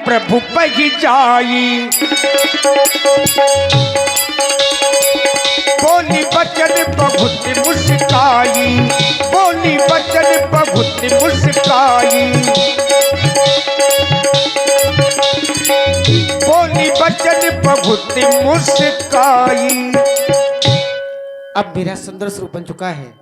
प्रभु बही जाई। बोली बचन बहुत मुस्काई, बोली बचन बहुत मुस्काई, बोली बचन बहुत मुस्काई। अब मेरा सुंदर स्वरूप बन चुका है।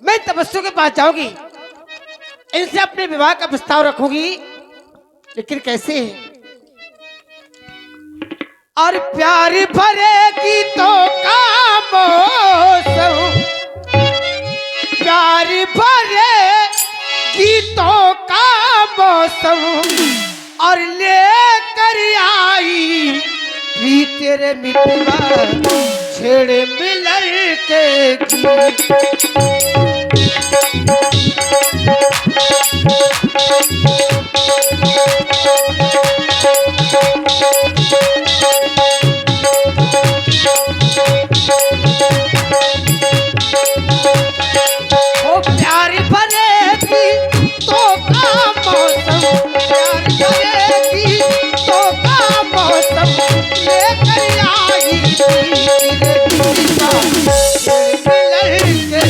मैं तपस्या के पास जाऊंगी, इनसे अपने विवाह का प्रस्ताव रखूंगी, लेकिन कैसे? और प्यार भरे गीतों का मौसम, प्यार भरे गीतों का मौसम, और लेकर आई भी तेरे मितवा छेड़े मिलर के गीत। ओ प्यार भरेगी तो का मौसम, प्यार भरेगी तो का मौसम, लेकर आई तेरे मितवा छेड़े मिलर के।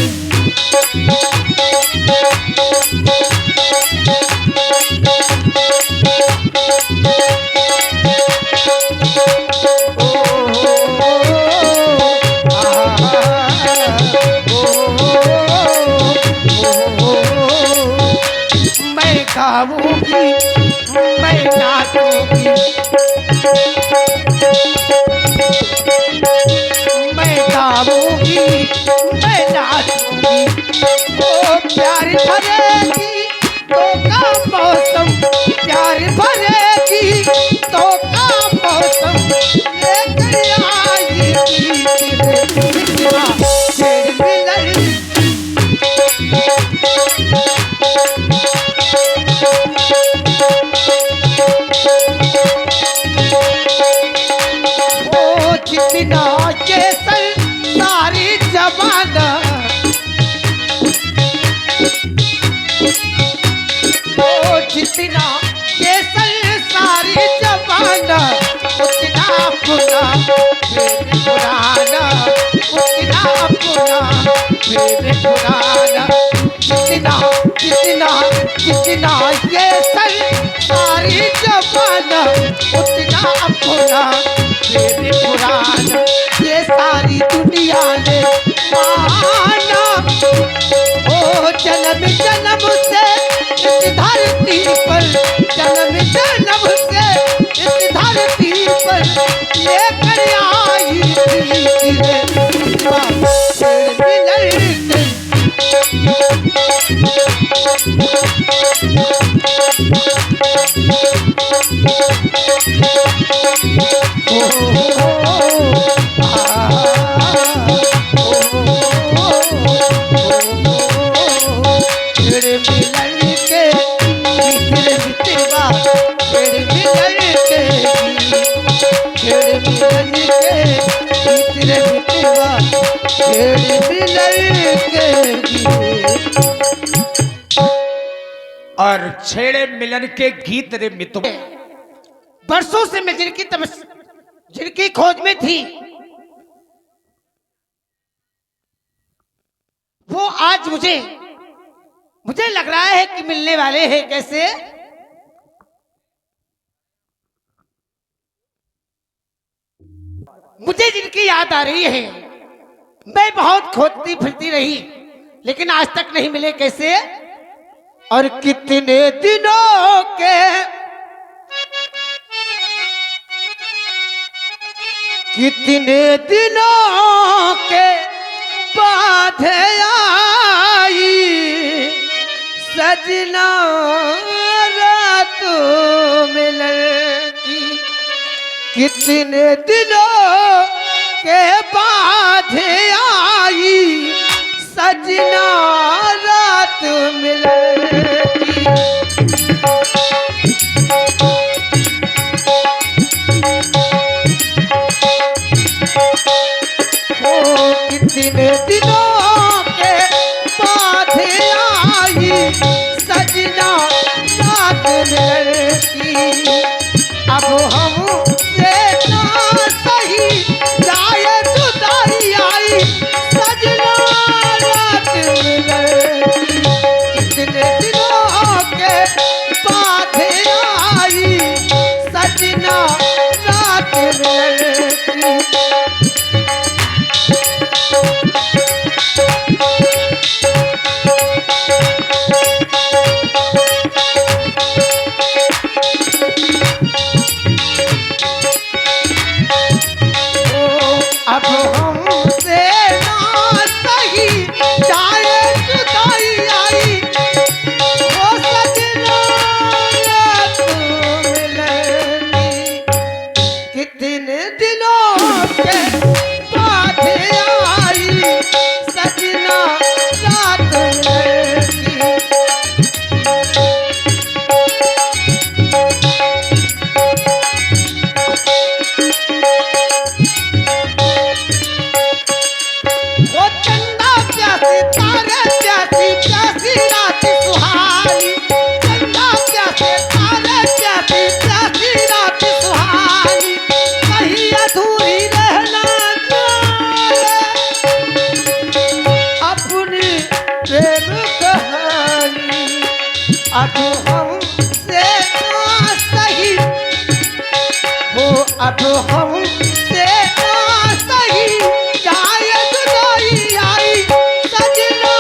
मैं गाऊंगी, मैं नाचूंगी, मैं गाऊंगी, मैं नाचूंगी। ओ प्यार भरेगी तो का मौसम, प्यार भरेगी तो का मौसम, लेकर आई तेरे मितवा छेड़ मिलर। ओ जितना ये सारी जमाना, ओ जितना ये सारी जमाना, उतना अपना फिर पुराना, उतना अपना फिर पुराना। जितना जितना जितना ये सारी जमाना, उतना अपना फिर पुराना। ये सारी दुनिया ने माना, ओ जन्म जन्म से इस धरती पर, जन्म जन्म से इस धरती पर, लेकर आई तेरे मितवा छेड़ मिलर के। छेड़ मिलर के, तेरे मितवा छेड़ मिलर के, छेड़ मिलर के, तेरे मितवा छेड़ मिलर के। और छेड़े मिलन के गीत रे मितवा। बरसों से मैं जिनकी खोज में थी, वो आज मुझे लग रहा है कि मिलने वाले हैं। कैसे? मुझे जिनकी याद आ रही है, मैं बहुत खोजती फिरती रही, लेकिन आज तक नहीं मिले। कैसे? और कितने दिनों के, कितने दिनों के बाद आई सजना रात मिलन की। कितने दिनों के बाद आई सजना रात मिलन की। ओ कितने कितने दिनों के बाद आई सजना रात लड़की। अब हम से ना सही जाए जुदाई आई सजना रात लड़की। कितने दिनों के बाद आई सजना रात लड़की। अब हमसे ना सही जाए जुदाई आई वो सजना रात मिलनी। कितने दिनों के बाद आई सजना रात मिलनी। वो चंदा प्यासी तारे प्यासी प्यासी रात सुहानी। चंदा प्यासी तारे प्यासी प्यासी रात सुहानी। कहीं अधूरी रहना जाए अपनी प्रेम कहानी। अब हमसे ना सही वो अब हमसे ना सही जाए जुदाई आई सजना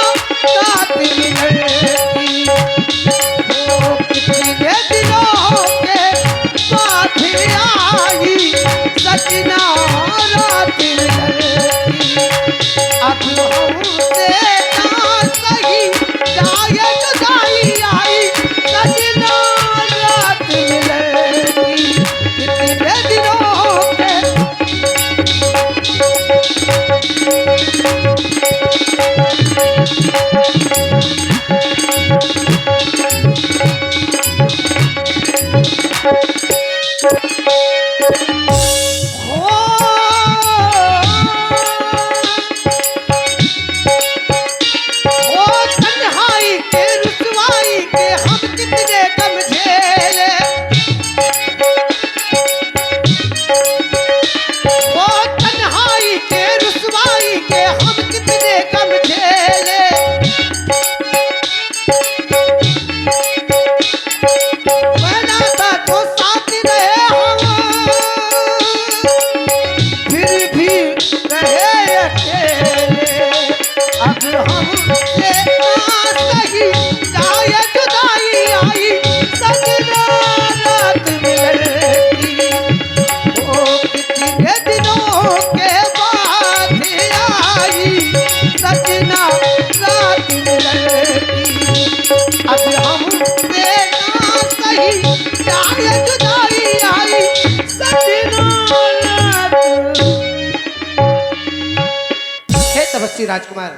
रात लड़की। वो कितने दिनों के बाद आई सजना रात लड़की। अब हमसे ना सही जाए जुदाई आई सजना रात लड़की। कितने दिनों के तन्हाई के रुसवाई के हम कितने गम झेले। वो तन्हाई के रुसवाई के हम कितने गम झेले। बना था तो साथ रहे हम फिर भी रहे अकेले। अब हमसे ना सही जाए जुदाई आई सजना रात लड़की। ओ कितने दिनों के बाद आई सजना रात लड़की। अब हमसे ना सही जाए जुदाई आई सजना रात। हे तपस्वी राजकुमार,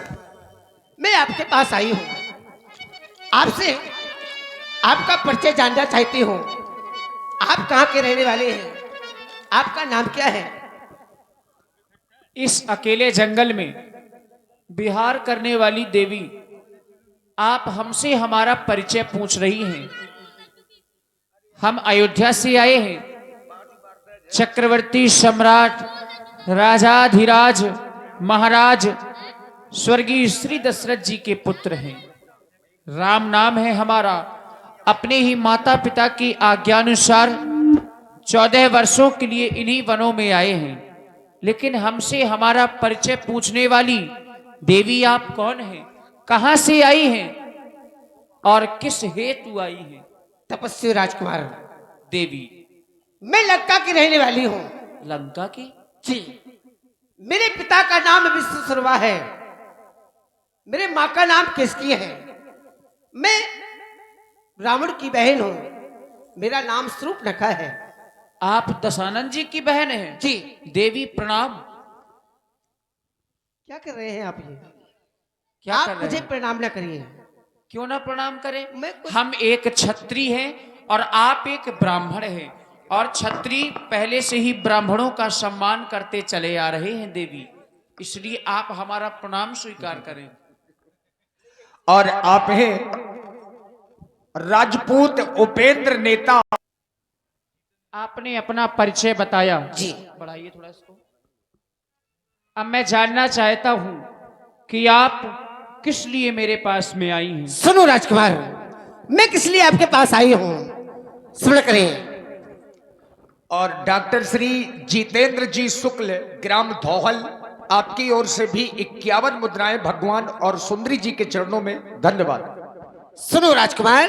मैं आपके पास आई हूँ। आपसे आपका परिचय जानना चाहती हूँ। आप कहाँ के रहने वाले हैं? आपका नाम क्या है? इस अकेले जंगल में विहार करने वाली देवी, आप हमसे हमारा परिचय पूछ रही हैं। हम अयोध्या से आए हैं। चक्रवर्ती सम्राट राजाधिराज महाराज स्वर्गीय श्री दशरथ जी के पुत्र हैं। राम नाम है हमारा। अपने ही माता पिता की आज्ञानुसार 14 वर्षों के लिए इन्हीं वनों में आए हैं। लेकिन हमसे हमारा परिचय पूछने वाली देवी आप कौन हैं, कहां से आई हैं और किस हेतु आई हैं? तपस्वी राजकुमार देवी, मैं लंका की रहने वाली हूँ। लंका की? जी, मेरे पिता का नाम विश्वशर्मा है। मेरे माँ का नाम केसकी है। मैं रावण की बहन हूँ। मेरा नाम शूर्पणखा है। आप दशानन जी की बहन हैं? जी। देवी प्रणाम। क्या कर रहे हैं आप ये? क्या आप कर रहे मुझे हैं? प्रणाम न करिए। क्यों ना प्रणाम करें? मैं हम एक क्षत्रिय हैं और आप एक ब्राह्मण हैं, और क्षत्रिय पहले से ही ब्राह्मणों का सम्मान करते चले आ रहे हैं। देवी, इसलिए आप हमारा प्रणाम स्वीकार करें। और आप हैं राजपूत उपेंद्र नेता। आपने अपना परिचय बताया जी। बढ़ाइए थोड़ा इसको। अब मैं जानना चाहता हूं कि आप किस लिए मेरे पास में आई हैं। सुनो राजकुमार, मैं किस लिए आपके पास आई हूँ सुन करें। और डॉक्टर श्री जितेंद्र जी शुक्ल ग्राम धौहल आपकी ओर से भी 51 मुद्राएं भगवान और सुंदरी जी के चरणों में धन्यवाद। सुनो राजकुमार,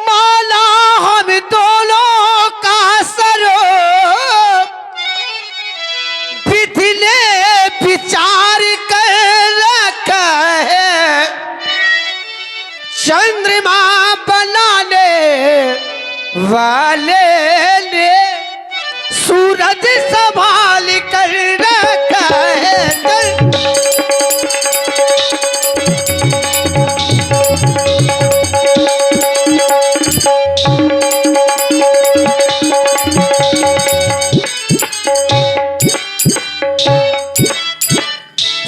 माला हम दोनों का सरो विधिले विचार कर रखा है, चंद्रमा बनाने वाले ने सूरज संभाल कर रखा है।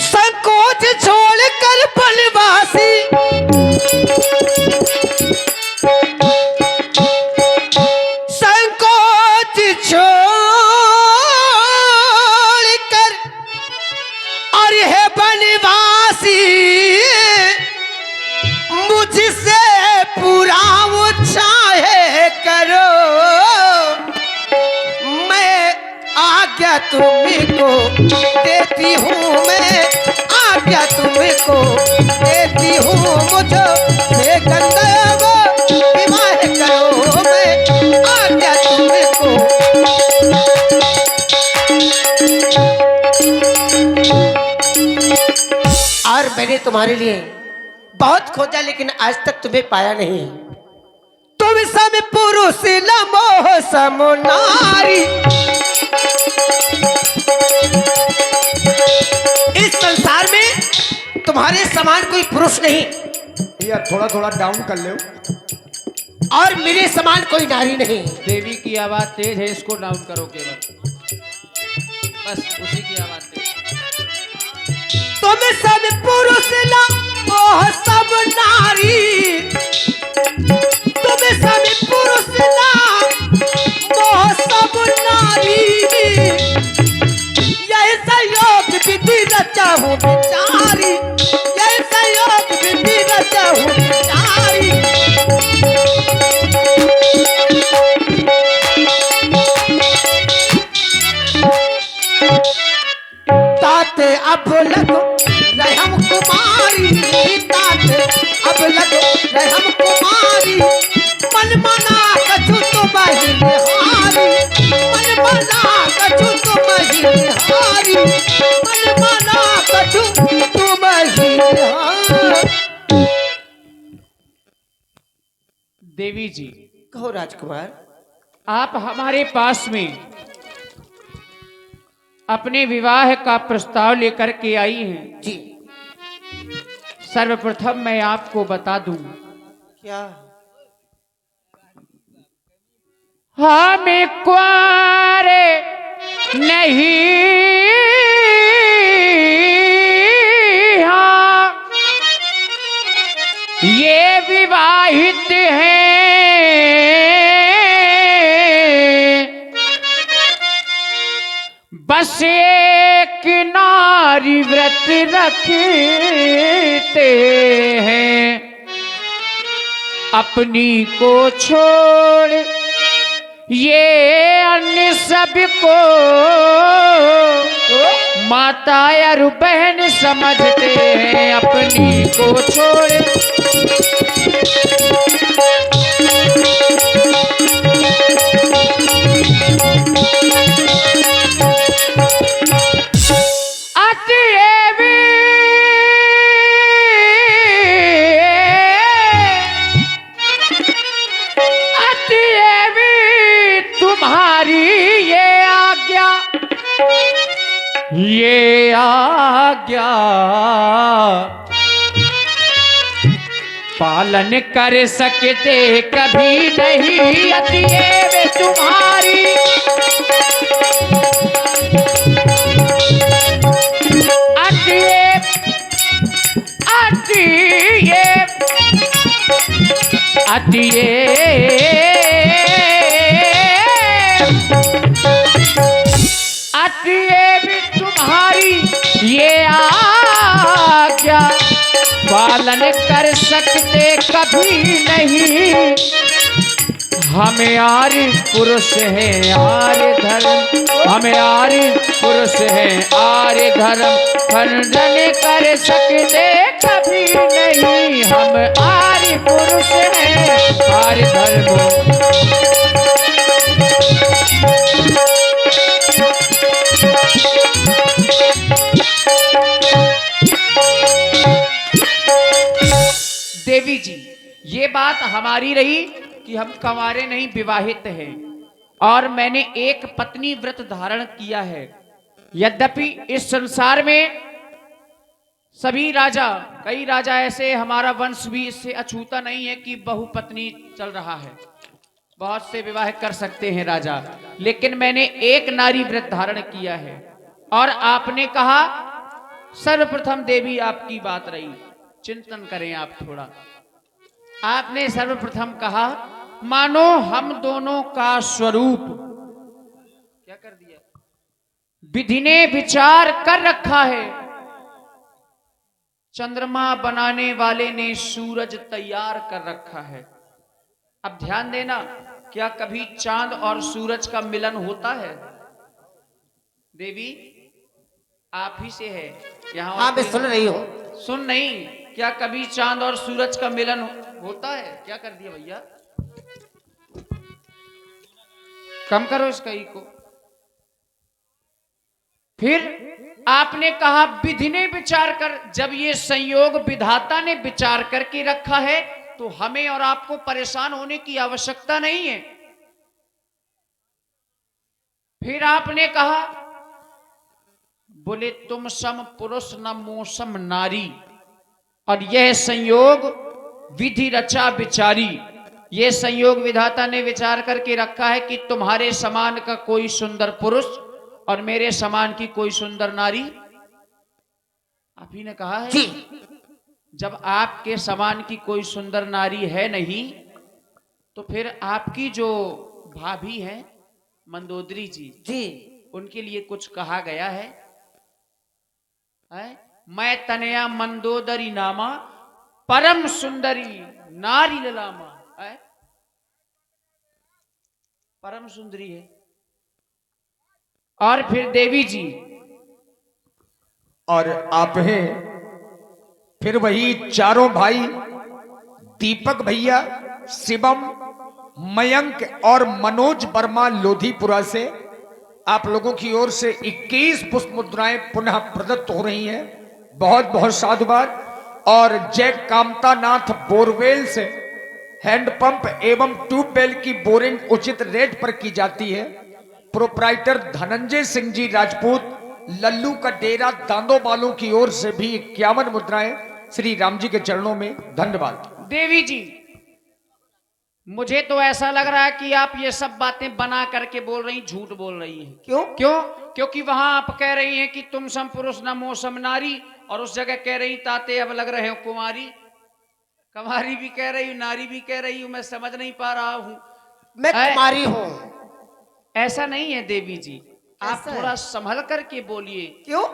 संकोच छोड़कर बनवासी संकोच छोड़कर और है बनवासी मुझसे पूरा वो चाहे करो, मैं आज्ञा तुमको देती हूँ, मैं आज्ञा तुमको देती हूँ, मुझे से गंधर्व विवाह करो, मैं आज्ञा तुमको। और मैंने तुम्हारे लिए बहुत खोजा लेकिन आज तक तुम्हें पाया नहीं। तुम सब पुरुष लमोह सम नारी, इस संसार में तुम्हारे समान कोई पुरुष नहीं या थोड़ा थोड़ा डाउन कर लो। और मेरे समान कोई नारी नहीं। देवी की आवाज तेज है, इसको डाउन करो केवल, बस उसी की आवाज तेज। तुम सब पुरुष लमोह सब नारी, तुम सब पुरुष लमोह सब नारी, यह संयोग विधि रचा हूँ बिचारी, यह संयोग विधि रचा हूँ बिचारी। ताते अब लगो रहम कुमारी, ताते अब लगो रहम कुमारी, मन मना कछु तुम ही हारी, मन मना कछु तुम ही हारी, मन मना कछु तुम ही हारी। देवी जी, कहो राजकुमार। आप हमारे पास में अपने विवाह का प्रस्ताव लेकर के आई हैं। जी। सर्वप्रथम मैं आपको बता दूं, क्या? हमें कुआरे नहीं हाँ, ये विवाहित हैं, बस एक नारी व्रत रखते हैं, अपनी को छोड़ ये अन्य सबको माता या बहन समझते हैं, अपनी को छोड़। ये आज्ञा पालन कर सकते कभी नहीं, अतिए वे तुम्हारी अतिए अतिए भी तुम्हारी ये आज्ञा पालन कर सकते कभी नहीं। हमें आर्य पुरुष है आर्य धर्म, हमें आर्य पुरुष है आर्य धर्म खंडन कर सकते कभी नहीं। हम आर्य पुरुष हैं आर्य धर्म। देवी जी, ये बात हमारी रही कि हम कंवारे नहीं विवाहित हैं और मैंने एक पत्नी व्रत धारण किया है। यद्यपि इस संसार में सभी राजा, कई राजा ऐसे, हमारा वंश भी इससे अछूता नहीं है कि बहुपत्नी चल रहा है, बहुत से विवाह कर सकते हैं राजा, लेकिन मैंने एक नारी व्रत धारण किया है। और आपने कहा, सर्वप्रथम देवी आपकी बात रही, चिंतन करें आप थोड़ा। आपने सर्वप्रथम कहा मानो हम दोनों का स्वरूप क्या कर दिया, विधि ने विचार कर रखा है। चंद्रमा बनाने वाले ने सूरज तैयार कर रखा है। अब ध्यान देना, क्या कभी चांद और सूरज का मिलन होता है? देवी आप ही से है यहाँ। हाँ, मैं सुन रही हूँ। सुन नहीं, क्या कभी चांद और सूरज का मिलन होता है? क्या कर दिया भैया, कम करो इस कई को। फिर आपने कहा विधि ने विचार कर, जब ये संयोग विधाता ने विचार करके रखा है तो हमें और आपको परेशान होने की आवश्यकता नहीं है। फिर आपने कहा, बोले तुम सम पुरुष न मोसम नारी, और यह संयोग विधि रचा विचारी, यह संयोग विधाता ने विचार करके रखा है कि तुम्हारे समान का कोई सुंदर पुरुष और मेरे समान की कोई सुंदर नारी। आप ही ने कहा है जी। जब आपके समान की कोई सुंदर नारी है नहीं, तो फिर आपकी जो भाभी है मंदोदरी जी जी, उनके लिए कुछ कहा गया है? मैं तनया मंदोदरी नामा परम सुंदरी नारी ललामा। परम सुंदरी है। और फिर देवी जी, और आप हैं फिर वही चारों भाई, दीपक भैया, शिवम, मयंक और मनोज वर्मा लोधीपुरा से आप लोगों की ओर से 21 पुष्प मुद्राएं पुनः प्रदत्त हो रही हैं। बहुत बहुत साधुवाद। और जय कामतानाथ बोरवेल से हैंडपंप एवं ट्यूबवेल की बोरिंग उचित रेट पर की जाती है। प्रोप्राइटर धनंजय सिंह जी राजपूत, लल्लू का डेरा, दांदोबालों की ओर से भी 51 मुद्राएं श्री राम जी के चरणों में। धन्यवाद। देवी जी, मुझे तो ऐसा लग रहा है कि आप ये सब बातें बना करके बोल रही, झूठ बोल रही हैं। क्यों? क्यों? क्योंकि वहां आप कह रही हैं कि तुम सम पुरुष न मोसम नारी, और उस जगह कह रही ताते अब लग रहे हो कुमारी। कुमारी भी कह रही हूँ, नारी भी कह रही हूँ, मैं समझ नहीं पा रहा हूँ। मैं कुमारी हूँ। ऐसा नहीं है देवी जी, आप थोड़ा संभल करके बोलिए। क्यों?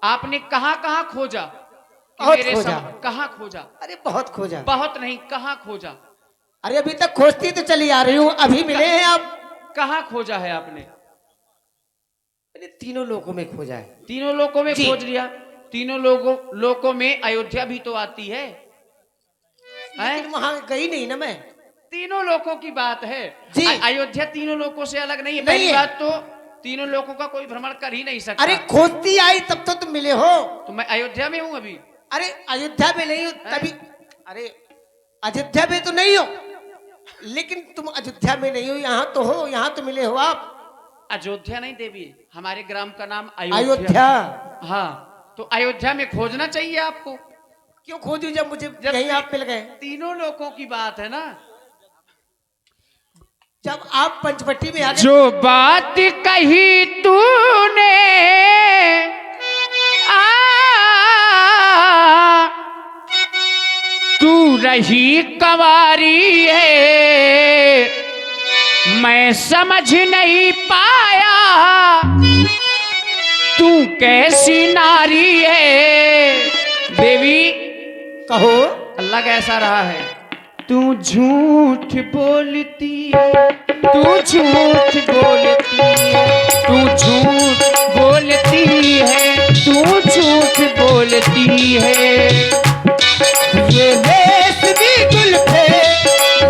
आपने कहाँ कहाँ खोजा? बहुत खोजा। कहाँ खोजा? अरे बहुत खोजा। बहुत नहीं, कहाँ खोजा? अरे अभी तक खोजती तो चली आ रही हूँ, अभी मिले हैं आप। कहाँ खोजा है आपने? मैंने तीनों लोकों में खोजा है। तीनों लोकों में खोज लिया। तीनों लोकों में अयोध्या भी तो आती है, लेकिन वहां गई नहीं ना मैं। तीनों लोकों की बात है जी। अयोध्या तीनों लोकों से अलग नहीं है। पहली बात तो तीनों लोकों का कोई भ्रमण कर ही नहीं सकता। अरे खोजती आई तब तो तुम मिले हो। तो मैं अयोध्या में हूँ अभी। अरे अयोध्या में नहीं हो तभी। अरे अयोध्या में तो नहीं हो, लेकिन तुम अयोध्या में नहीं हो, यहाँ तो हो, यहाँ तो मिले हो आप। अयोध्या नहीं देवी, हमारे ग्राम का नाम अयोध्या। हाँ, तो अयोध्या में खोजना चाहिए आपको। क्यों खोजू जब मुझे यहीं आप मिल गए? तीनों लोगों की बात है ना। जब आप पंचवटी में आ गए। जो बात कही तूने तू रही कंवारी है, मैं समझ नहीं पाया तू कैसी नारी है। देवी कहो। अल्लाह कैसा रहा है? तू झूठ बोलती है, तू झूठ बोलती है, तू झूठ बोलती है, तू झूठ बोलती है। ये रेस भी जुल्फे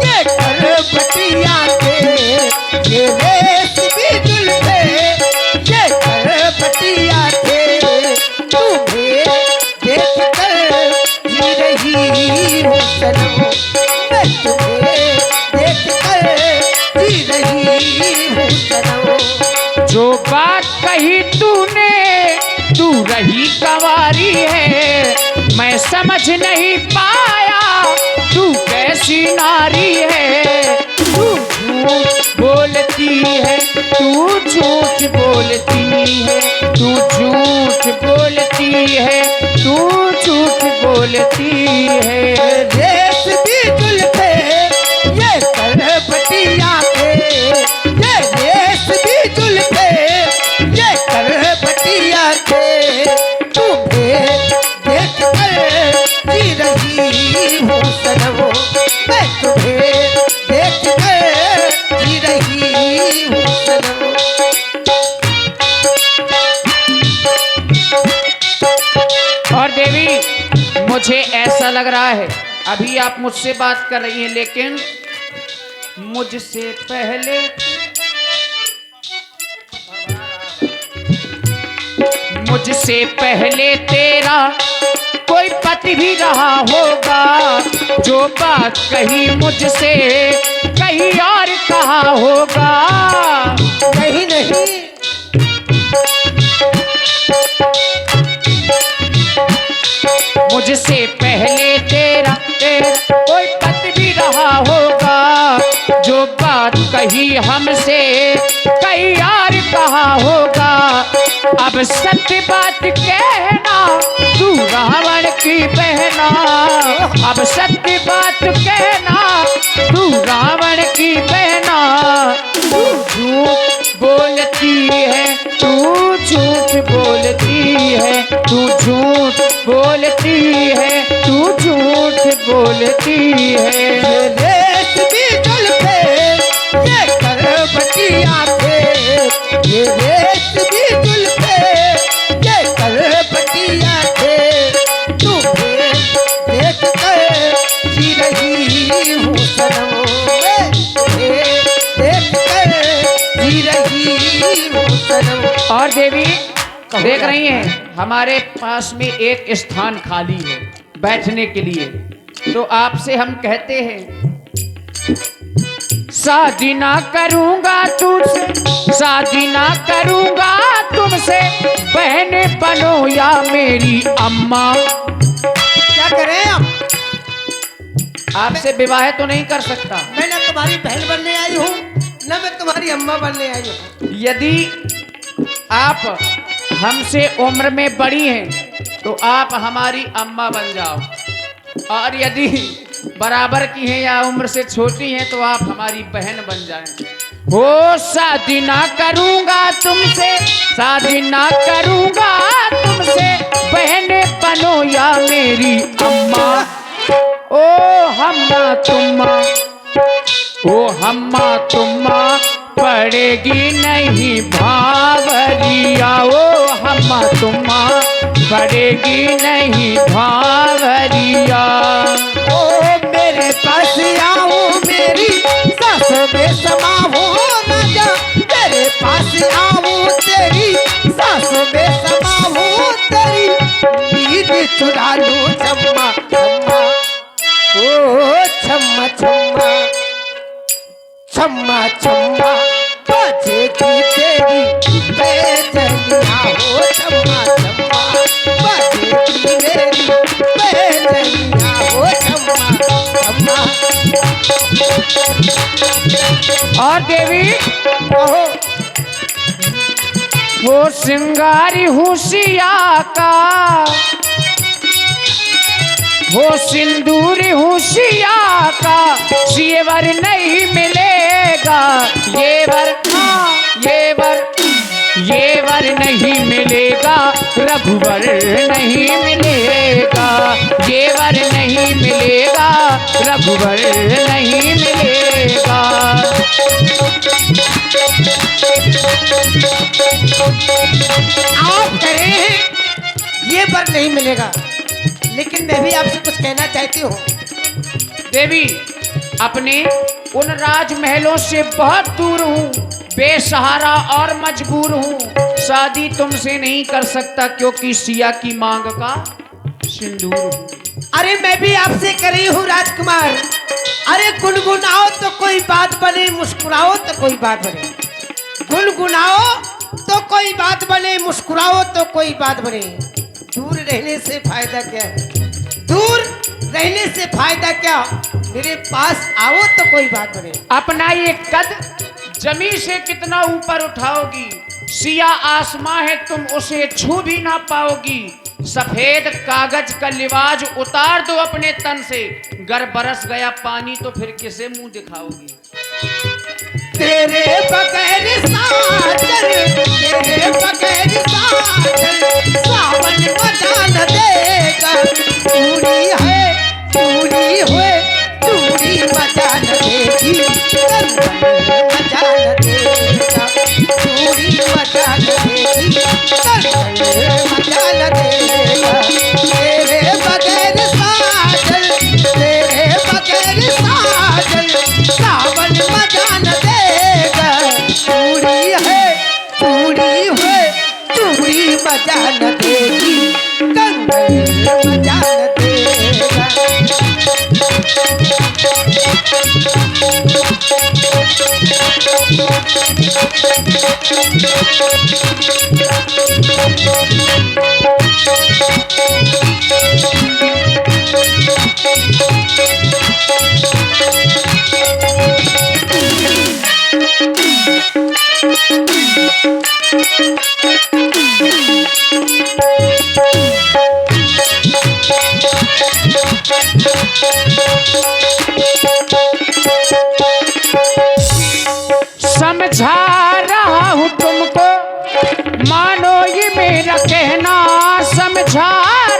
ये करवटिया के, ये रेस भी जुल्फे ये करवटिया के, तुम्हें देख कर जी रही हूँ सनम, मैं तुम्हें देख कर जी रही हूँ सनम। जो बात कही तूने, तू रही कंवारी है, मैं समझ नहीं पाया तू कैसी नारी है। तू झूठ बोलती है, तू झूठ बोलती है, तू झूठ बोलती है, तू झूठ बोलती है। रेस भी जुल्फे ये करवटिया के, ये रेस भी जुल्फे ये करवटिया के, तुम्हें देख कर जी रही हूँ सनम, मैं तुम्हें देख कर जी रही हूँ सनम। और देवी मुझे ऐसा लग रहा है अभी आप मुझसे बात कर रही हैं, लेकिन मुझसे पहले तेरा कोई पति भी रहा होगा, जो बात कही मुझसे कहीं और कहा होगा। नहीं नहीं, मुझसे पहले तेरा कोई पति भी रहा होगा, जो बात कही हमसे कहीं और कहा होगा। अब सत्य बात कहना तू रावण की बहना, अब सत्य बात कहना तू रावण की बहना। तू झूठ बोलती है, तू झूठ बोलती है, तू झूठ बोलती है, तू झूठ बोलती है। रेस भी जुल्फे ये करवटिया के, ये रेस भी जुल्फे ये करवटिया के, तुम्हें देख कर जी रही हूँ सनम, तुम्हें देख कर जी रही हूँ सनम। और देवी देख रही हैं हमारे पास में एक स्थान खाली है बैठने के लिए, तो आपसे हम कहते हैं शादी ना करूंगा तुझसे, शादी ना करूंगा तुमसे, बहन बनो या मेरी अम्मा। क्या करें हम? आपसे विवाह तो नहीं कर सकता। मैं ना तुम्हारी बहन बनने आई हूँ, ना मैं तुम्हारी अम्मा बनने आई हूँ। यदि आप हमसे उम्र में बड़ी हैं तो आप हमारी अम्मा बन जाओ, और यदि बराबर की हैं या उम्र से छोटी हैं तो आप हमारी बहन बन जाएं। हो शादी ना करूंगा तुमसे, शादी ना करूंगा तुमसे, बहन बनो या मेरी अम्मा। ओ हम्मा तुम्मा, ओ हम्मा तुम्मा, पड़ेगी नहीं भावरिया। ओ हम्मा तुम्मा, पड़ेगी नहीं भावरिया। ओ मेरे पास आओ मेरी सास में समाओ राजा, तेरे पास आओ तेरी सास में समाओ, तेरी नींद चुरा लूं छम्मा छम्मा, ओ छम्मा छम्मा, छम्मा छम्मा बजेगी तेरी बेचैनिया। हो छम्मा छम्मा बजेगी मेरी बेचैनिया। हो छम्मा छम्मा। और देवी कहो। वो श्रृंगारी हुसिया का, हो सिंदूर हूँ सिया का, जेवर नहीं मिलेगा, येवर नहीं मिलेगा, रघुवर नहीं मिलेगा, येवर नहीं मिलेगा, रघुवर नहीं मिलेगा। आप करें ये वर नहीं मिलेगा, लेकिन मैं भी आपसे कुछ कहना चाहती हूँ। देवी, अपने उन राजमहलों से बहुत दूर हूँ, बेसहारा और मजबूर हूँ, शादी तुमसे नहीं कर सकता क्योंकि सिया की मांग का सिंदूर हूँ। अरे मैं भी आपसे कर रही हूँ राजकुमार। अरे गुनगुनाओ तो कोई बात बने, मुस्कुराओ तो कोई बात बने। गुनगुनाओ तो कोई बात बने, मुस्कुराओ तो कोई बात बने। दूर रहने से फायदा क्या है? दूर रहने से फायदा क्या? मेरे पास आओ तो कोई बात बने। अपना ये कद जमीन से कितना ऊपर उठाओगी, सिया आसमां है, तुम उसे छू भी ना पाओगी। सफेद कागज का लिबाज उतार दो अपने तन से, गर बरस गया पानी तो फिर किसे मुंह दिखाओगी। तेरे बगैर साजन, तेरे बगैर साजन, सावन मजा न देगा। चूड़ी है, चूड़ी है, चूड़ी मजा न देगी, कंगन मजा न देगा। चूड़ी मजा न देगी, कंगन मजा न देगा। तेरे बगैर साजन, तेरे बगैर साजन, सावन मजा न देगा। चूड़ी है, चूड़ी है, चूड़ी मजा न देगी, कंगन मजा न देगा। समझा रहा हूँ तुमको, मानो ये मेरा कहना। समझा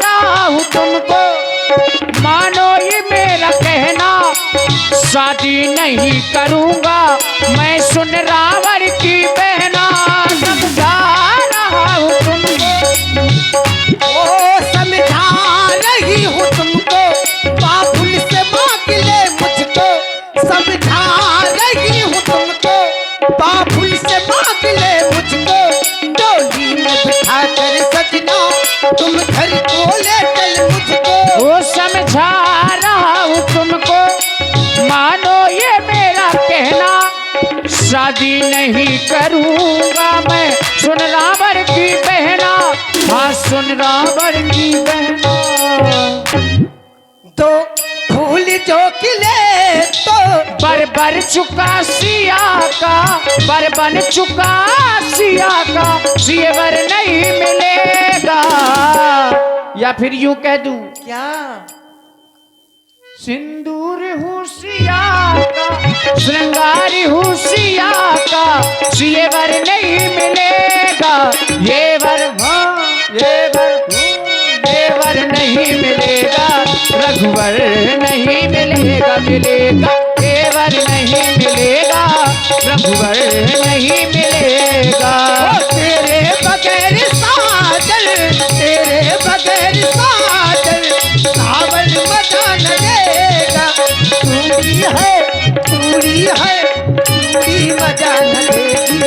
रहा हूँ तुमको, मानो ये मेरा कहना। शादी नहीं करूँगा मैं सुन रावण की बहना। समझा रहा हूँ तुमको, ओ समझा रही हूँ तुमको, बाबुल से मांग ले मुझको। समझा रही हूँ तुमको, बाबुल से मांग ले मुझको। डोली में बिठा कर सजना, तुम घर को ले चल मुझको। वो समझा रहा हूँ तुमको, मानो ये मेरा कहना। शादी नहीं करूँगा मैं सुन रावण की बहना। हाँ, सुन रावण की बहना। तो फूल जो खिले तो बन चुका सिया का, बन चुका सिया का, जेवर नहीं मिलेगा। या फिर यूं कह दूं, क्या? सिंदूर हूँ सिया का, श्रृंगार हूँ सिया का, जेवर नहीं मिलेगा। येवर हाँ, येवर नहीं मिलेगा, रघुवर नहीं मिलेगा, मिलेगा। येवर नहीं मिलेगा, रघुवर नहीं मिलेगा। तेरे बगैर साजन, तेरे बगैर साजन, सावन मजा न देगा। चूड़ी है, चूड़ी है, चूड़ी मजा न देगी,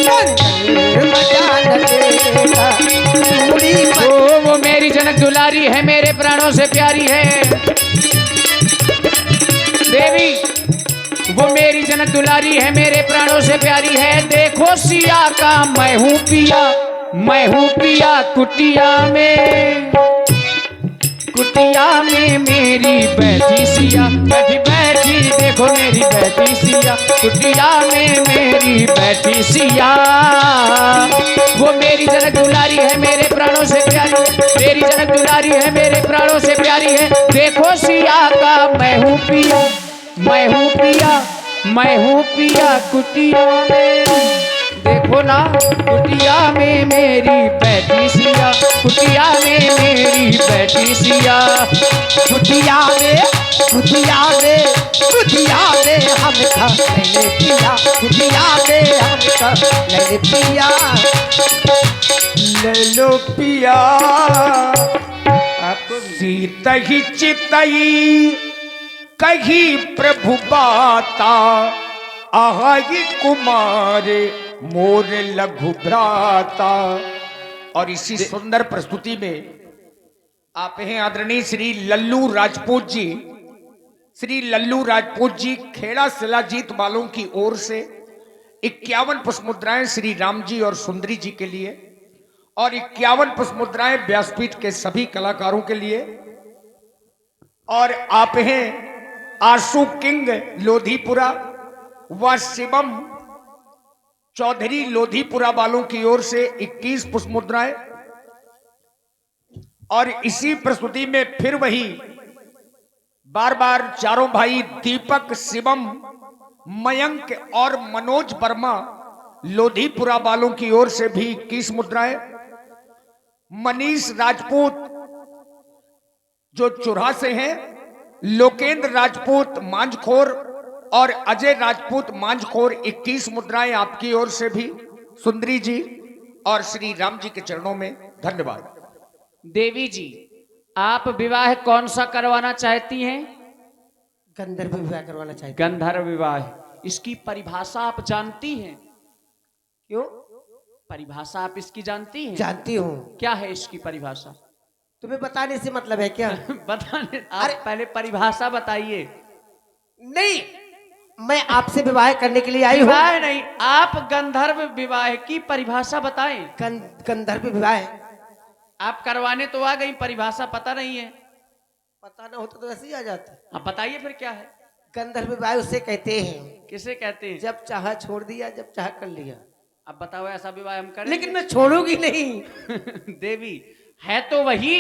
कंगन मजा न देगा। चूड़ी वो मेरी जनक दुलारी है, मेरे प्राणों से प्यारी है। देवी, वो मेरी जनक दुलारी है, मेरे प्राणों से प्यारी है। देखो सिया का मैं हूँ पिया, मैं हूँ पिया कुटिया में। कुटिया में मेरी बैठी सिया, बैठी बैठी देखो मेरी बैठी सिया। कुटिया में मेरी बैठी सिया। वो मेरी जनक दुलारी है, मेरे प्राणों से प्यारी, मेरी जनक दुलारी है, मेरे प्राणों से प्यारी है। देखो सिया का मैं हूँ पिया, मैं हूँ पिया, मैं हूँ पिया कुटिया में। देखो ना कुटिया में मेरी बैठी सिया, कुटिया में मेरी बैठी सिया। कुटिया में, कुटिया में, कुटिया में हम खैले पिया, कुटिया में हम खैले पिया। ले लो पिया आपको भी सीतही चितई कही प्रभु बाता, आहाई कुमार मोर लघु भ्राता। और इसी सुंदर प्रस्तुति में आप हैं आदरणीय श्री लल्लू राजपूत जी। श्री लल्लू राजपूत जी खेड़ा शिलाजीत वालों की ओर से 51 पुष्प मुद्राएं श्री राम जी और सुंदरी जी के लिए, और 51 पुष्प मुद्राएं व्यासपीठ के सभी कलाकारों के लिए। और आप हैं आशु किंग लोधीपुरा व शिवम चौधरी लोधीपुरा वालों की ओर से 21 पुष्प मुद्राएं। और इसी प्रस्तुति में फिर वही बार बार चारों भाई दीपक, शिवम, मयंक और मनोज वर्मा लोधीपुरा वालों की ओर से भी 21 मुद्राएं। मनीष राजपूत जो चुरा से हैं, लोकेंद्र राजपूत मांझखोर और अजय राजपूत मांझखोर 21 मुद्राएं आपकी ओर से भी सुंदरी जी और श्री राम जी के चरणों में धन्यवाद। देवी जी, आप विवाह कौन सा करवाना चाहती हैं? गंधर्व विवाह करवाना चाहते। गंधर्व विवाह, इसकी परिभाषा आप जानती हैं? क्यों? परिभाषा आप इसकी जानती हैं? जानती हूँ। क्या है इसकी परिभाषा? तुम्हें बताने से मतलब है क्या? बताने, आप पहले परिभाषा बताइए। नहीं, मैं आपसे विवाह करने के लिए आई हूँ। विवाह नहीं, आप गंधर्व विवाह की परिभाषा बताएं। गंधर्व विवाह आप करवाने तो आ गई, परिभाषा पता नहीं है। पता ना होता तो ऐसे ही आ जाता। आप बताइए फिर क्या है। गंधर्व विवाह उसे कहते हैं किसे कहते हैं? जब चाहा छोड़ दिया, जब चाहा कर लिया। अब बताओ ऐसा विवाह हम करें? लेकिन मैं छोड़ूंगी नहीं। देवी, है तो वही,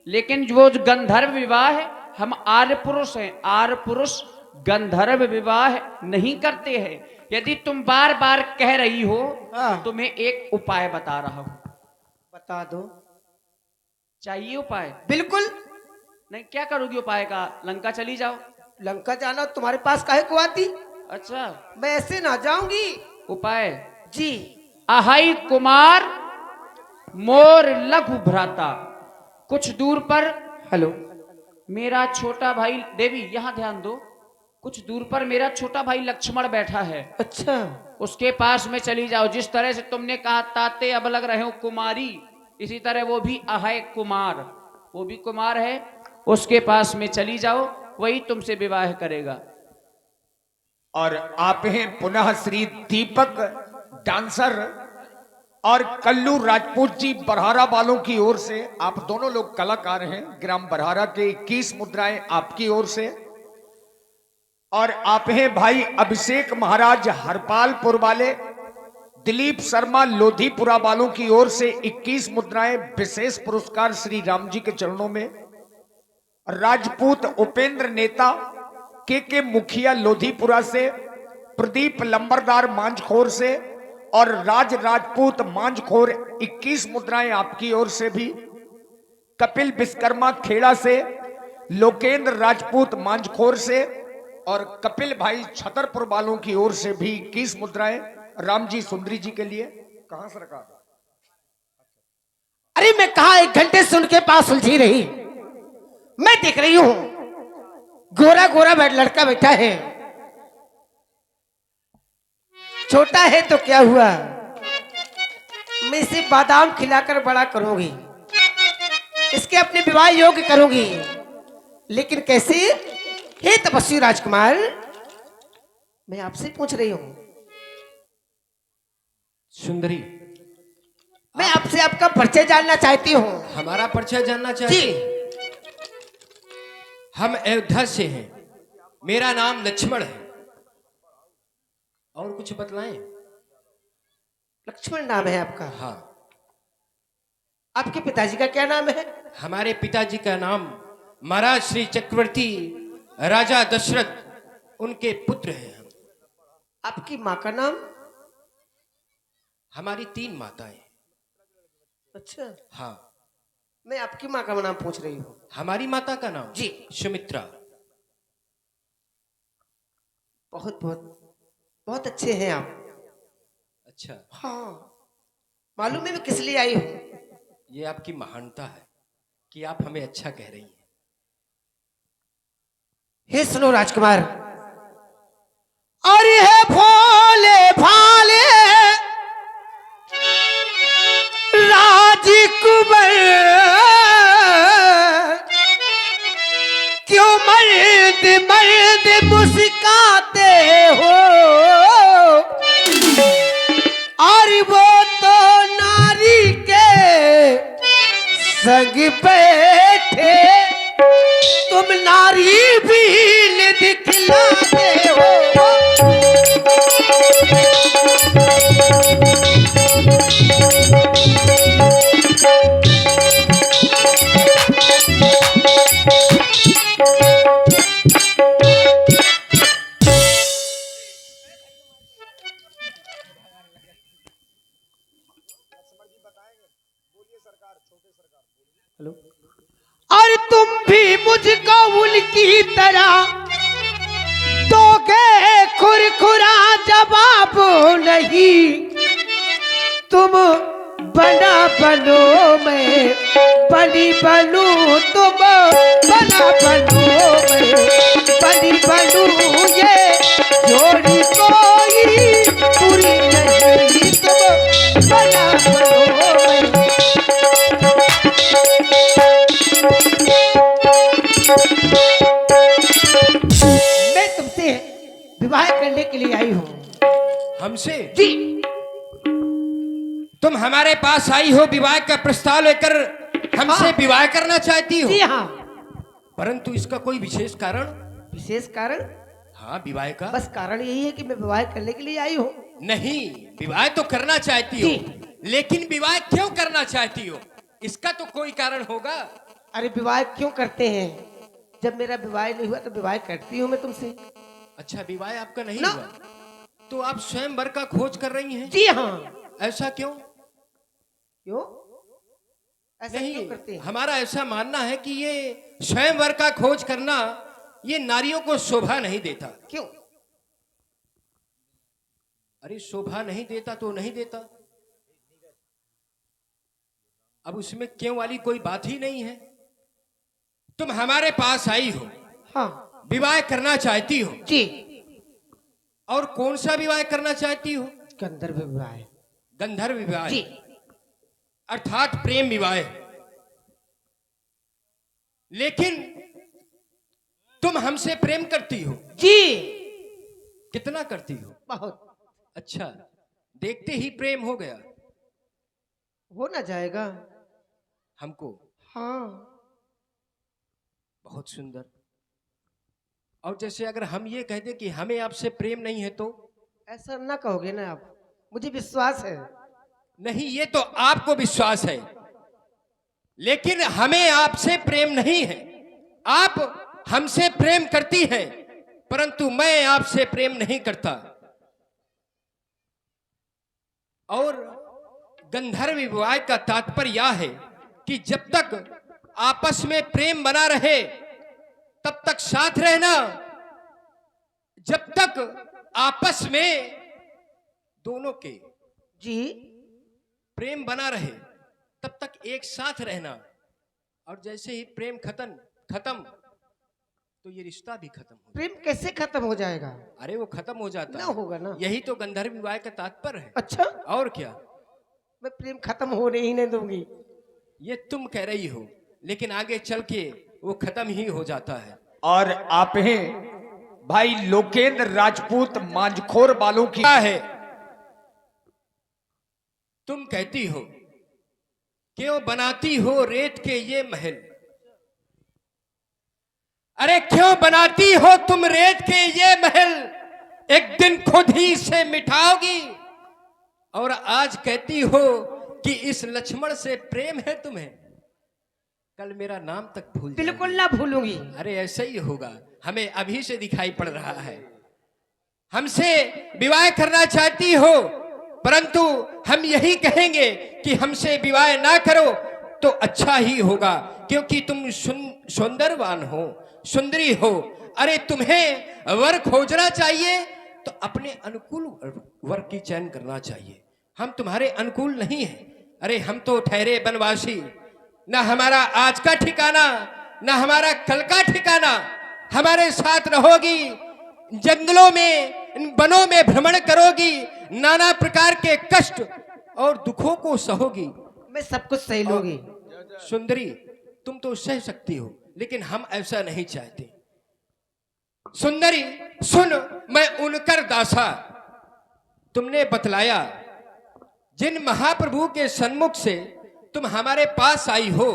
लेकिन वो जो गंधर्व विवाह है, हम आर्य पुरुष हैं, आर्य पुरुष गंधर्व विवाह नहीं करते हैं। यदि तुम बार बार कह रही हो हाँ। तो मैं एक उपाय बता रहा हूं। बता दो। चाहिए उपाय? बिल्कुल। नहीं, क्या करोगी उपाय का? लंका चली जाओ। लंका जाना तुम्हारे पास काहे को आती? अच्छा, मैं ऐसे ना जाऊंगी। उपाय जी। आहाई कुमार मोर लघु भ्राता। कुछ दूर पर, हेलो, मेरा छोटा भाई, देवी यहां ध्यान दो, कुछ दूर पर मेरा छोटा भाई लक्ष्मण बैठा है। अच्छा। उसके पास में चली जाओ। जिस तरह से तुमने कहा ताते अब लग रहे हो कुमारी, इसी तरह वो भी अहाय कुमार, वो भी कुमार है। उसके पास में चली जाओ, वही तुमसे विवाह करेगा। और आप हैं पुनः श्री दीपक डांसर और कल्लू राजपूत जी बरहारा वालों की ओर से। आप दोनों लोग कलाकार हैं। ग्राम बरहारा के 21 मुद्राएं आपकी ओर से। और आप हैं भाई अभिषेक महाराज हरपालपुर वाले, दिलीप शर्मा लोधीपुरा वालों की ओर से 21 मुद्राएं विशेष पुरस्कार श्री राम जी के चरणों में। राजपूत उपेंद्र नेता के मुखिया लोधीपुरा से, प्रदीप लंबरदार मांझखोर से और राज राजपूत मांझखोर 21 मुद्राएं आपकी ओर से भी। कपिल विश्वकर्मा खेड़ा से, लोकेंद्र राजपूत मांझखोर से और कपिल भाई छतरपुर वालों की ओर से भी 21 मुद्राएं राम जी सुंदरी जी के लिए। कहां सरकार? अरे मैं कहा 1 घंटे से उनके पास उलझी रही। मैं देख रही हूं गोरा गोरा लड़का बैठा है। छोटा है तो क्या हुआ, मैं इसे बादाम खिलाकर बड़ा करूंगी, इसके अपने विवाह योग्य करूंगी। लेकिन कैसे? हे तपस्वी राजकुमार, मैं आपसे पूछ रही हूं। सुंदरी, मैं आपसे आपका परिचय जानना चाहती हूँ। हमारा परिचय जानना चाहती? हम अयोध्या से हैं। मेरा नाम लक्ष्मण है। और कुछ बतलाएं? लक्ष्मण नाम है आपका? हाँ। आपके पिताजी का क्या नाम है? हमारे पिताजी का नाम महाराज श्री चक्रवर्ती राजा दशरथ उनके पुत्र हैं हम। आपकी माँ का नाम? हमारी 3 माताएं। अच्छा, हाँ, मैं आपकी माँ का नाम पूछ रही हूँ। हमारी माता का नाम जी। सुमित्रा। बहुत बहुत बहुत अच्छे हैं आप। अच्छा, हाँ, मालूम है मैं किस लिए आई हूँ? ये आपकी महानता है कि आप हमें अच्छा कह रही हैं। हे सुनो राजकुमार, अरे है भोले भाले राजकुमार, क्यों मर्द मर्द मुस्काते हो, और वो तो नारी के संग बैठे, तुम नारी भी दिखलाते हो। हेलो, और तुम भी मुझको उनकी तरह दोगे खुरखुरा जवाब नहीं, तुम बना बनो मैं बड़ी बनूं, तुम बना बनो मैं बड़ी बनूं, ये जोड़ी कोई पूरी नहीं, तुम बना बनो मैं। मैं तुमसे विवाह करने के लिए आई हूँ। हमसे? जी। तुम हमारे पास आई हो विवाह का प्रस्ताव लेकर, हमसे हाँ। विवाह करना चाहती हो? जी हाँ। परंतु इसका कोई विशेष कारण? विशेष कारण? हाँ, विवाह का बस कारण यही है कि मैं विवाह करने के लिए आई हूँ। नहीं, विवाह तो करना चाहती हो, जी। लेकिन विवाह क्यों करना चाहती हो? इसका तो कोई कारण होगा। अरे विवाह क्यों करते हैं? जब मेरा विवाह नहीं हुआ तो विवाह करती हूँ मैं तुमसे। अच्छा, विवाह आपका नहीं ना। हुआ तो आप स्वयं वर का खोज कर रही हैं? जी हाँ। ऐसा क्यों? क्यों ऐसा नहीं, क्यों करते हैं? हमारा ऐसा मानना है कि ये स्वयं वर का खोज करना ये नारियों को शोभा नहीं देता। क्यों? अरे शोभा नहीं देता तो नहीं देता, अब उसमें क्यों वाली कोई बात ही नहीं है। तुम हमारे पास आई हो, हाँ। विवाह करना चाहती हो, जी। और कौन सा विवाह करना चाहती हो? गंधर्व विवाह। गंधर्व विवाह, जी। अर्थात प्रेम विवाह। लेकिन तुम हमसे प्रेम करती हो? जी। कितना करती हो? बहुत। अच्छा, देखते ही प्रेम हो गया हो ना जाएगा। हमको? हाँ। बहुत सुंदर। और जैसे अगर हम ये कह दें कि हमें आपसे प्रेम नहीं है तो? ऐसा ना कहोगे ना आप, मुझे विश्वास है। नहीं, ये तो आपको विश्वास है, लेकिन हमें आपसे प्रेम नहीं है। आप हमसे प्रेम करती हैं, परंतु मैं आपसे प्रेम नहीं करता। और गंधर्व विवाह का तात्पर्य यह है कि जब तक आपस में प्रेम बना रहे तब तक साथ रहना, जब तक आपस में दोनों के जी। प्रेम बना रहे तब तक एक साथ रहना, और जैसे ही प्रेम खत्म तो ये रिश्ता भी खत्म हो। प्रेम कैसे खत्म हो जाएगा? अरे वो खत्म हो जाता ना है। होगा ना। यही तो गंधर्व विवाह का तात्पर्य है। अच्छा, और क्या? मैं प्रेम खत्म होने ही नहीं दूंगी। ये तुम कह रही हो, लेकिन आगे चल के वो खत्म ही हो जाता है। और आप हैं भाई लोकेंद्र राजपूत मांझखोर बालों की क्या है? तुम कहती हो क्यों बनाती हो रेत के ये महल। अरे क्यों बनाती हो तुम रेत के ये महल, एक दिन खुद ही से मिटाओगी। और आज कहती हो कि इस लक्ष्मण से प्रेम है तुम्हें। कल मेरा नाम तक भूल बिल्कुल जाएगी। ना भूलूंगी। अरे ऐसा ही होगा, हमें अभी से दिखाई पड़ रहा है। हमसे विवाह करना चाहती हो, परंतु हम यही कहेंगे कि हमसे विवाह ना करो तो अच्छा ही होगा, क्योंकि तुम सुंदरवान हो, सुंदरी हो। अरे तुम्हें वर खोजना चाहिए तो अपने अनुकूल वर की चयन करना चाहिए। हम तुम्हारे अनुकूल नहीं हैं। अरे हम तो ठहरे बनवासी, ना हमारा आज का ठिकाना ना हमारा कल का ठिकाना। हमारे साथ रहोगी, जंगलों में वनों में भ्रमण करोगी, नाना प्रकार के कष्ट और दुखों को सहोगी। मैं सब कुछ सही लूंगी। सुंदरी, तुम तो सह सकती हो, लेकिन हम ऐसा नहीं चाहते। सुंदरी सुन, मैं उनकर दासा, तुमने बतलाया जिन महाप्रभु के सन्मुख से तुम हमारे पास आई हो,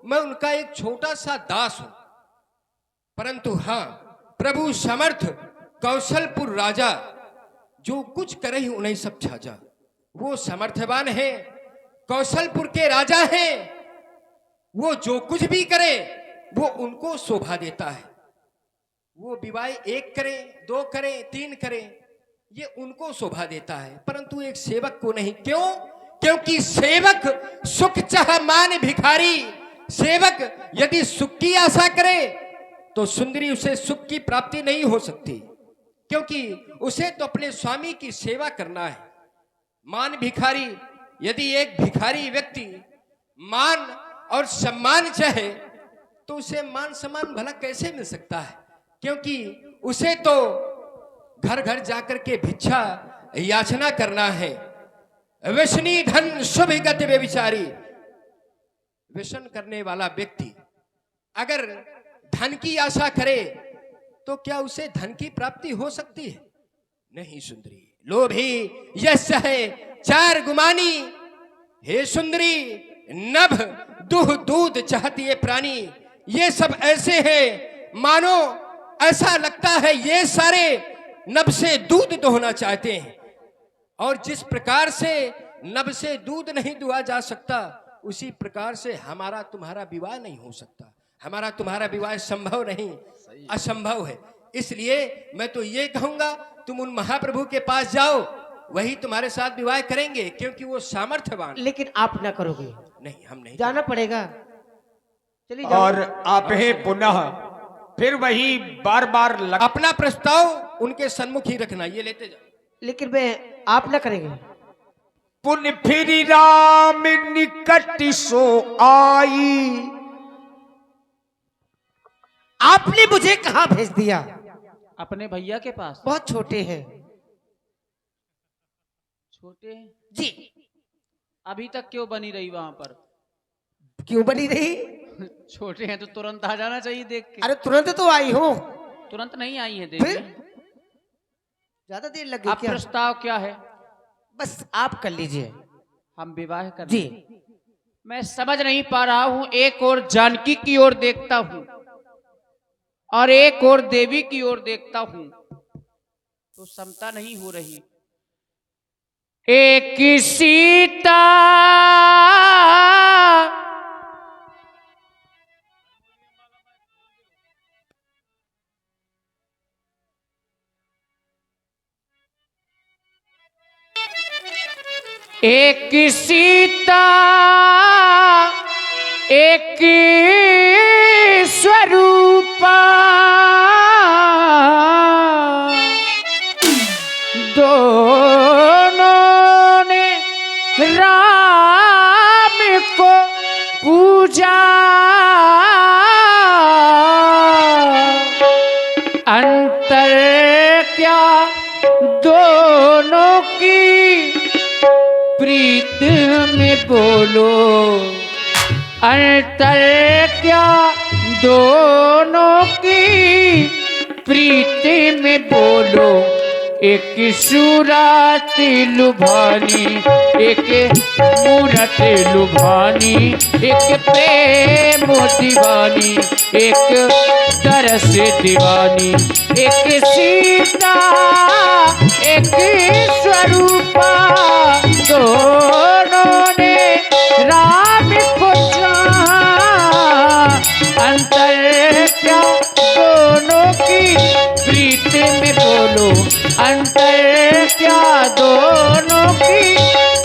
मैं उनका एक छोटा सा दास हूं। परंतु हां, प्रभु समर्थ कौशलपुर राजा जो कुछ करे ही उन्हें सब छाजा। वो समर्थवान है, कौशलपुर के राजा हैं। वो जो कुछ भी करे वो उनको शोभा देता है। वो विवाह 1 करे, 2 करे, 3 करे, ये उनको शोभा देता है, परंतु एक सेवक को नहीं। क्यों? क्योंकि सेवक सुख चाह मान भिखारी। सेवक यदि सुख की आशा करे तो सुंदरी उसे सुख की प्राप्ति नहीं हो सकती, क्योंकि उसे तो अपने स्वामी की सेवा करना है। मान भिखारी, यदि एक भिखारी व्यक्ति मान और सम्मान चाहे तो उसे मान सम्मान भला कैसे मिल सकता है? क्योंकि उसे तो घर घर जाकर के भिक्षा याचना करना है। व्यसनी धन शुभ गति व्यभिचारी। व्यसन करने वाला व्यक्ति अगर धन की आशा करे तो क्या उसे धन की प्राप्ति हो सकती है? नहीं सुंदरी। लोभी यश है 4 गुमानी। हे सुंदरी, नभ दुह दूध चाहती है प्राणी। ये सब ऐसे हैं मानो ऐसा लगता है ये सारे नभ से दूध दोहना चाहते हैं, और जिस प्रकार से नभ से दूध नहीं दुहा जा सकता, उसी प्रकार से हमारा तुम्हारा विवाह नहीं हो सकता। हमारा तुम्हारा विवाह संभव नहीं, असंभव है। इसलिए मैं तो ये कहूंगा, तुम उन महाप्रभु के पास जाओ, वही तुम्हारे साथ विवाह करेंगे, क्योंकि वो सामर्थ्यवान। लेकिन आप ना करोगे। नहीं, हम नहीं। जाना पड़ेगा। चलिए जाओ। और आप ही पुनः फिर वही बार बार अपना प्रस्ताव उनके सन्मुख ही रखना, ये लेते जाओ। लेकिन मैं आप ना करेंगे। पुन फिर राम निकट सो आई। आपने मुझे कहाँ भेज दिया? अपने भैया के पास। बहुत छोटे हैं। छोटे हैं जी। अभी तक क्यों बनी रही वहां पर? क्यों बनी रही? छोटे हैं तो तुरंत आ जाना चाहिए देख के। अरे तुरंत तो आई हूँ। तुरंत नहीं आई है, फिर देखिए। ज्यादा देर लग गई अब क्या? प्रस्ताव क्या है? बस आप कर लीजिए। हम विवाह कर जी। मैं समझ नहीं पा रहा हूं। एक और जानकी की ओर देखता हूं और एक और देवी की ओर देखता हूं, तो समता नहीं हो रही। एक सीता एक सीता एक स्वरूपा, दोनों ने राम को पूजा। अंतर क्या दोनों की प्रीत में बोलो। अंतर क्या दोनों की प्रीत में बोलो। एक सूरत लुभानी, एक मूरत लुभानी, एक प्रेम दीवानी, एक तरस दीवानी। एक सीता एक स्वरूपा, दोनों ने राम को चाहा। अंतर क्या दोनों की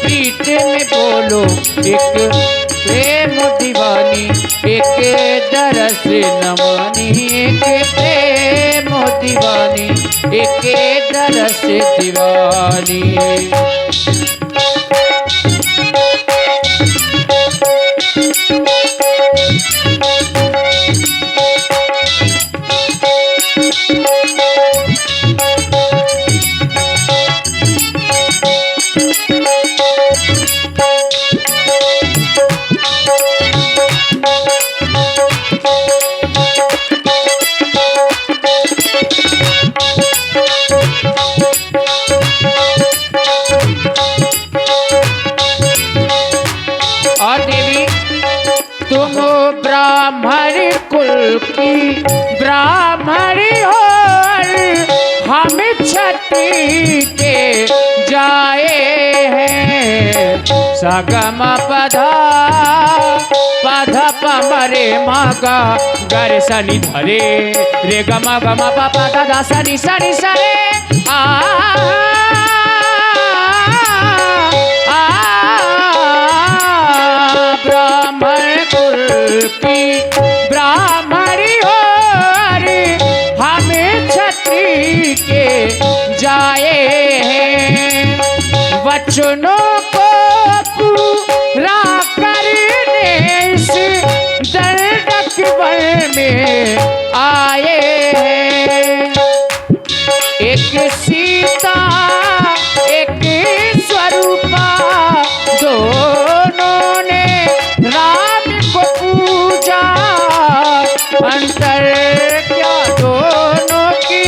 प्रीत में बोलो, एक प्रेम दीवानी एक दरस नमानी, एक प्रेम दीवानी एक दरस दीवानी। और देवी तुम ब्राह्मण कुल की ब्राह्मणी हो, हम क्षत्रिय के जाए हैं। सगम पधा पध पमरे मगा गर सनि धरे रे गम गम पद दा सनि सनि सरे ब्राह्मण कुल की ब्राह्मणी हो, हमें क्षत्रिय के जाए हैं। वचनों को पूरा करने इस दंडक वन में आए हैं। एक सीता एक स्वरूपा दोनों ने राम को पूजा, अंतर क्या दोनों की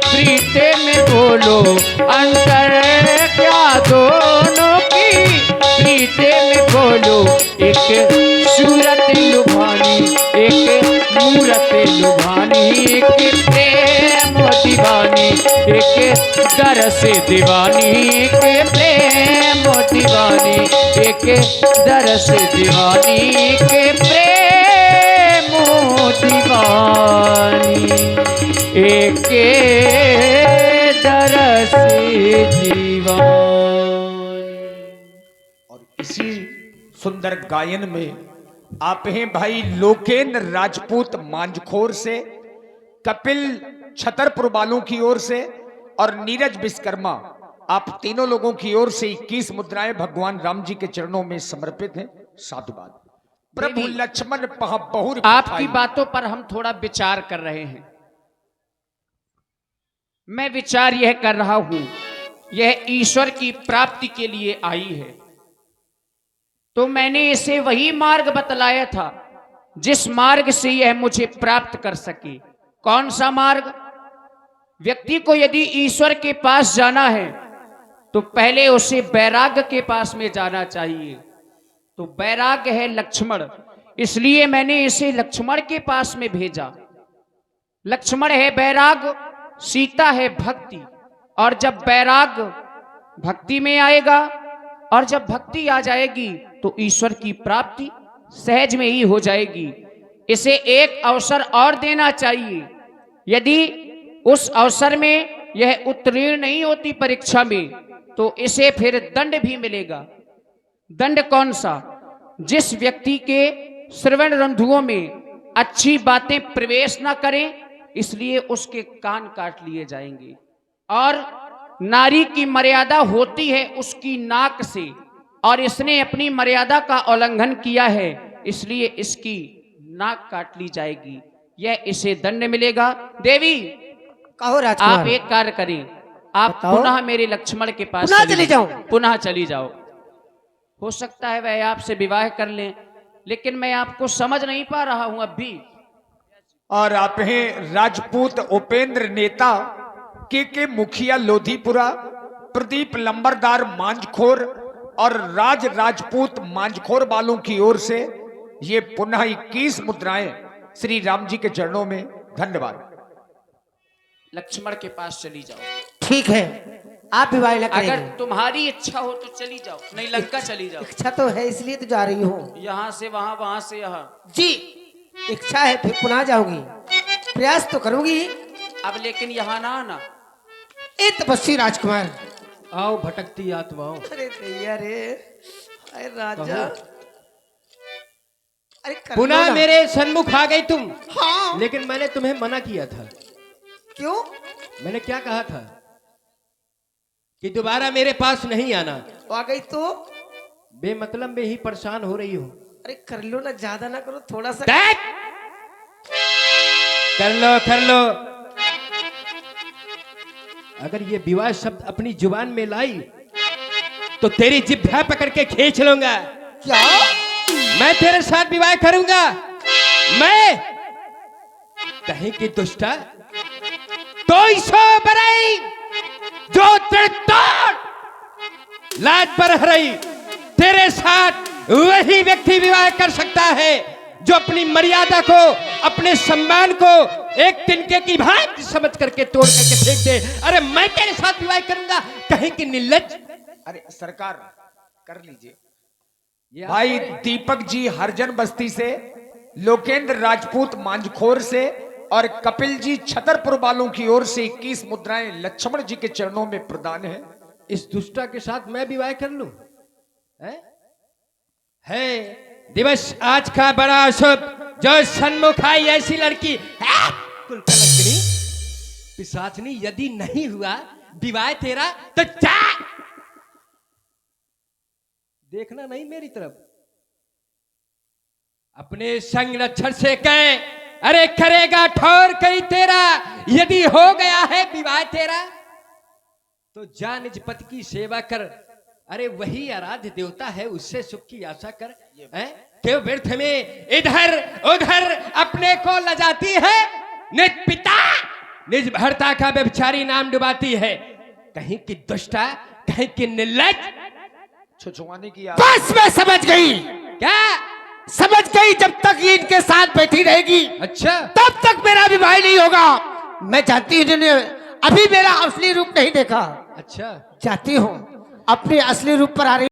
प्रीत में बोलो, अंतर क्या दोनों की प्रीत में बोलो, एक सूरत लुभानी एक मूरत लुभानी, एक प्रेम दीवानी एक दरस दीवानी, एक प्रेम दीवानी एक दरस दीवानी, एक प्रेम दीवानी एक दरस दीवानी। और इसी सुंदर गायन में आप हैं भाई लोकेंद्र राजपूत मांझखोर से, कपिल छतरपुर वालों की ओर से और नीरज विश्वकर्मा, आप तीनों लोगों की ओर से 21 मुद्राएं भगवान राम जी के चरणों में समर्पित हैं। साधुवाद। प्रभु लक्ष्मण बहुर आपकी बातों पर हम थोड़ा विचार कर रहे हैं। मैं विचार यह कर रहा हूं, यह ईश्वर की प्राप्ति के लिए आई है, तो मैंने इसे वही मार्ग बतलाया था जिस मार्ग से यह मुझे प्राप्त कर सके। कौन सा मार्ग? व्यक्ति को यदि ईश्वर के पास जाना है तो पहले उसे वैराग्य के पास में जाना चाहिए। तो वैराग्य है लक्ष्मण, इसलिए मैंने इसे लक्ष्मण के पास में भेजा। लक्ष्मण है वैराग्य, सीता है भक्ति, और जब वैराग्य भक्ति में आएगा और जब भक्ति आ जाएगी तो ईश्वर की प्राप्ति सहज में ही हो जाएगी। इसे एक अवसर और देना चाहिए। यदि उस अवसर में यह उत्तीर्ण नहीं होती परीक्षा में तो इसे फिर दंड भी मिलेगा। दंड कौन सा? जिस व्यक्ति के श्रवण रंध्रुओं में अच्छी बातें प्रवेश ना करें इसलिए उसके कान काट लिए जाएंगे। और नारी की मर्यादा होती है उसकी नाक से, और इसने अपनी मर्यादा का उल्लंघन किया है इसलिए इसकी नाक काट ली जाएगी। यह इसे दंड मिलेगा। देवी कहो राजकुमार। आप एक कार्य करें, आप बताओ। पुनः मेरे लक्ष्मण के पास पुनः चली जाऊं? पुनः चली जाओ। हो सकता है वह आपसे विवाह कर लें, लेकिन मैं आपको समझ नहीं पा रहा हूं अब भी। और आप हैं राजपूत उपेंद्र नेता के मुखिया लोधीपुरा, प्रदीप लंबरदार मांझखोर और राज राजपूत मांझखोर वालों की ओर से ये पुनः 21 मुद्राएं श्री राम जी के चरणों में। धन्यवाद। लक्ष्मण के पास चली जाओ। ठीक है, आप विवाह न अगर करेंगे। तुम्हारी इच्छा हो तो चली जाओ, नहीं लंका चली जाओ। इच्छा तो है इसलिए तो जा रही हूँ। यहाँ से वहां, वहां से यहाँ। जी इच्छा है, फिर पुनः जाऊंगी, प्रयास तो करूंगी। अब लेकिन यहाँ ना आना। ए तपस्वी राजकुमार। आओ भटकती आत्माओं, अरे भैया रे, अरे राजा, कहो। अरे कर लो पुनः ना। मेरे सन्मुख आ गई तुम। हाँ, लेकिन मैंने तुम्हें मना किया था। क्यों? मैंने क्या कहा था कि दोबारा मेरे पास नहीं आना। आ गई तो? बेमतलब में ही परेशान हो रही हो। अरे कर लो ना, ज्यादा ना करो, थोड़ा सा। देख! कर लो। अगर ये विवाह शब्द अपनी जुबान में लाई तो तेरी जिह्वा पकड़ के खींच लूंगा। क्या? मैं तेरे साथ विवाह करूंगा। मैं कहीं की दुष्टा तो सो बरई जो तोड़ लाज पर हरई, तेरे साथ वही व्यक्ति विवाह कर सकता है जो अपनी मर्यादा को, अपने सम्मान को एक तिनके की भांति समझ करके तोड़ करके फेंक दे। अरे मैं तेरे साथ विवाह करूंगा, कहीं की निर्लज्ज। अरे सरकार कर लीजिए। ये भाई दीपक जी हरजन बस्ती से, लोकेंद्र राजपूत मांझखोर से और कपिल जी छतरपुर वालों की ओर से 21 मुद्राएं लक्ष्मण जी के चरणों में प्रदान है। इस दुष्टा के साथ मैं विवाह कर लूं? है दिवस आज का बड़ा शुभ, जो सन्मुख आई ऐसी लड़की कुल कलंकनी पिशाचनी। यदि नहीं हुआ विवाह तेरा तो जा, देखना नहीं मेरी तरफ। अपने संग रक्षण से कहे, अरे करेगा ठोर कहीं तेरा। यदि हो गया है विवाह तेरा तो जा निज पति की सेवा कर। अरे वही आराध्य देवता है, उससे सुख की आशा कर। क्यों व्यर्थ में इधर उधर अपने को लजाती है? निज पिता निज भर्ता का व्यभिचारी नाम डुबाती है। कहीं की दुष्टा, कहीं की निर्लज्ज। छुछुआने की बस मैं समझ गई। क्या समझ गई? जब तक ये इनके साथ बैठी रहेगी अच्छा, तब तक मेरा विवाह नहीं होगा। मैं जानती हूँ इन्होंने अभी मेरा असली रूप नहीं देखा। अच्छा चाहती हूँ अपने असली रूप पर आ रही